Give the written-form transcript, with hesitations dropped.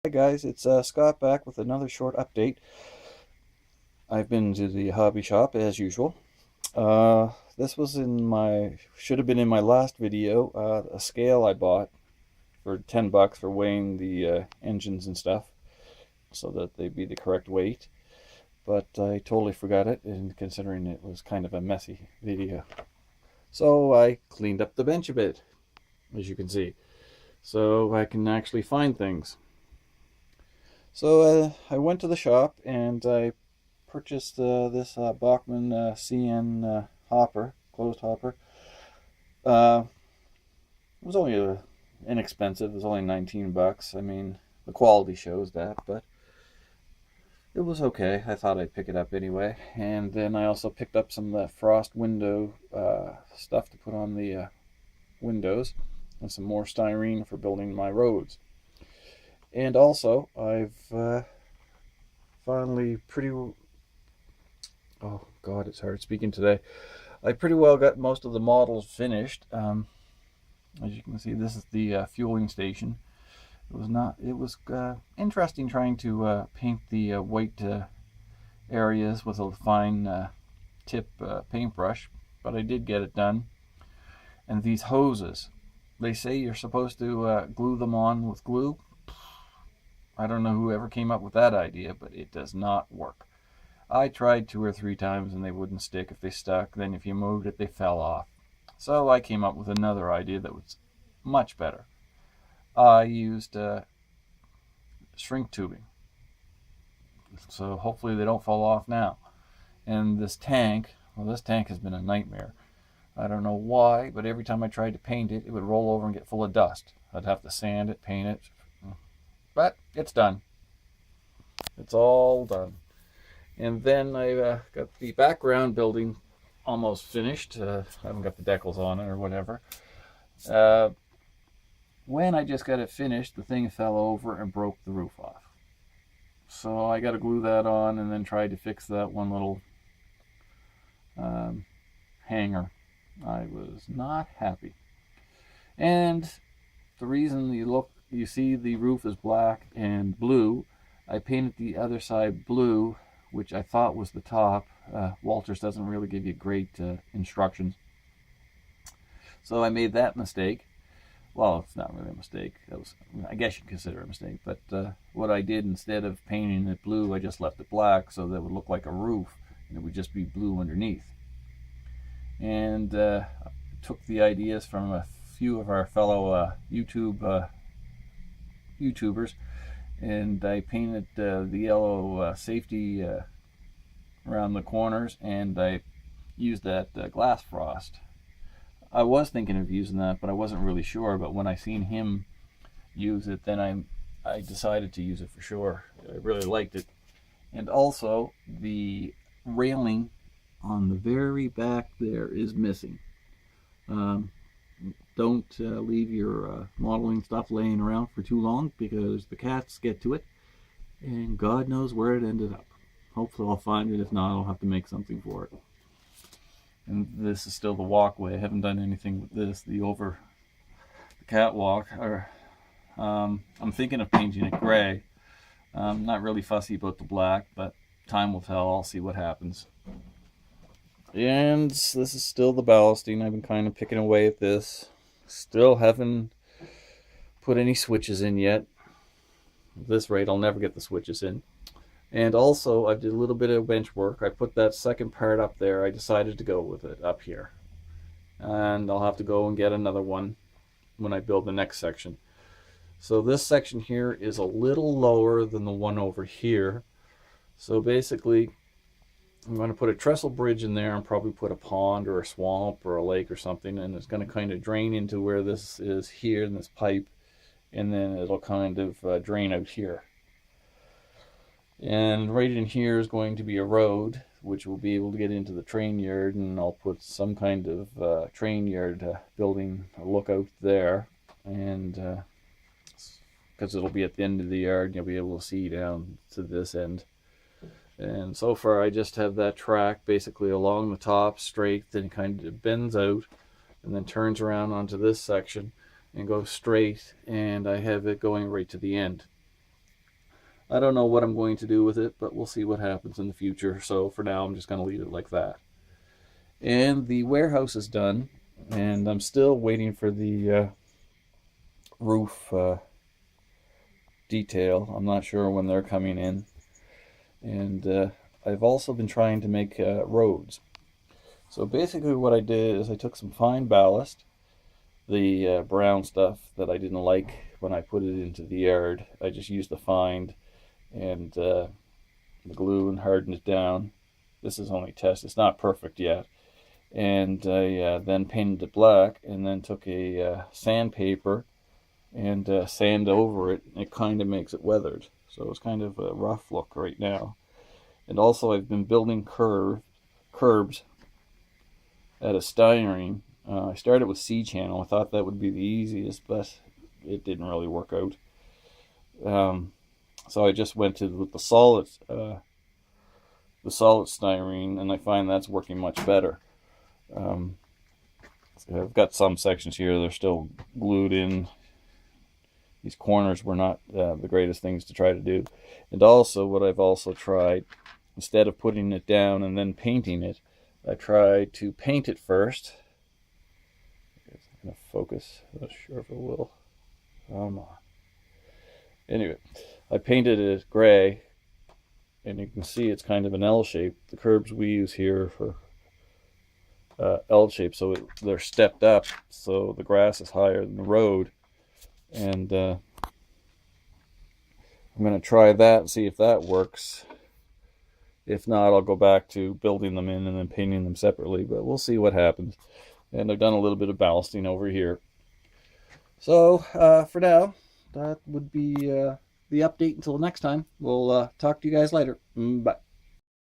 Hi guys, it's Scott back with another short update. I've been to the hobby shop as usual. This was should have been in my last video, a scale I bought for 10 bucks for weighing the engines and stuff so that they'd be the correct weight. But I totally forgot it, and considering it was kind of a messy video. So I cleaned up the bench a bit, as you can see, so I can actually find things. So I went to the shop and I purchased this Bachmann CN hopper, closed hopper. Uh, it was only inexpensive. It was only 19 bucks. I mean, the quality shows that, but it was okay. I thought I'd pick it up anyway. And then I also picked up some of the frost window stuff to put on the windows, and some more styrene for building my roads. And also, I've finally oh God, it's hard speaking today. I pretty well got most of the models finished. As you can see, this is the fueling station. It was interesting trying to paint the white areas with a fine tip paintbrush, but I did get it done. And these hoses, they say you're supposed to glue them on with glue. I don't know whoever came up with that idea, but it does not work. I tried 2 or 3 times and they wouldn't stick. If they stuck, then if you moved it, they fell off. So I came up with another idea that was much better. I used shrink tubing, so hopefully they don't fall off now. And this tank, well, this tank has been a nightmare. I don't know why, but every time I tried to paint it, it would roll over and get full of dust. I'd have to sand it, paint it, but it's done. It's all done. And then I got the background building almost finished. I haven't got the decals on it or whatever. When I just got it finished, the thing fell over and broke the roof off. So I got to glue that on and then tried to fix that one little hanger. I was not happy. And the reason you see the roof is black and blue, I painted the other side blue, which I thought was the top. Walters doesn't really give you great instructions. So I made that mistake. Well, it's not really a mistake. I guess you consider it a mistake. But what I did, instead of painting it blue, I just left it black so that it would look like a roof and it would just be blue underneath. And took the ideas from a few of our fellow YouTubers, and I painted the yellow safety around the corners, and I used that glass frost. I was thinking of using that, but I wasn't really sure. But when I seen him use it, then I decided to use it for sure. I really liked it. And also, the railing on the very back there is missing. Don't leave your modeling stuff laying around for too long, because the cats get to it, and God knows where it ended up. Hopefully I'll find it. If not, I'll have to make something for it. And this is still the walkway. I haven't done anything with this, the catwalk. I'm thinking of painting it gray. I'm not really fussy about the black, but time will tell. I'll see what happens. And this is still the ballasting. I've been kind of picking away at this. Still haven't put any switches in yet. At this rate, I'll never get the switches in. And also, I did a little bit of bench work. I put that second part up there. I decided to go with it up here. And I'll have to go and get another one when I build the next section. So this section here is a little lower than the one over here. So basically, I'm going to put a trestle bridge in there and probably put a pond or a swamp or a lake or something. And it's going to kind of drain into where this is here in this pipe. And then it'll kind of drain out here. And right in here is going to be a road, which will be able to get into the train yard, and I'll put some kind of train yard building, a lookout there, and because it'll be at the end of the yard, you'll be able to see down to this end. And so far I just have that track basically along the top straight, then it kind of bends out and then turns around onto this section and goes straight, and I have it going right to the end. I don't know what I'm going to do with it, but we'll see what happens in the future. So for now, I'm just going to leave it like that. And the warehouse is done, and I'm still waiting for the roof detail. I'm not sure when they're coming in. And I've also been trying to make roads. So basically what I did is I took some fine ballast, the brown stuff that I didn't like when I put it into the yard. I just used the fine and the glue and hardened it down. This is only test. It's not perfect yet. And I then painted it black, and then took a sandpaper and sand over it. It kind of makes it weathered. So it's kind of a rough look right now. And also I've been building curbs out of styrene. I started with C-channel. I thought that would be the easiest, but it didn't really work out. So I just went with the solid styrene, and I find that's working much better. I've got some sections here they're still glued in. These corners were not the greatest things to try to do. And also what I've also tried, instead of putting it down and then painting it, I tried to paint it first. It's going to focus. I'm not sure if it will. Come on. Anyway, I painted it gray, and you can see it's kind of an L shape. The curbs we use here for L shape, so they're stepped up, so the grass is higher than the road. And I'm going to try that and see if that works. If not, I'll go back to building them in and then painting them separately, but we'll see what happens. And I've done a little bit of ballasting over here. So for now, that would be the update until next time. We'll talk to you guys later. Bye.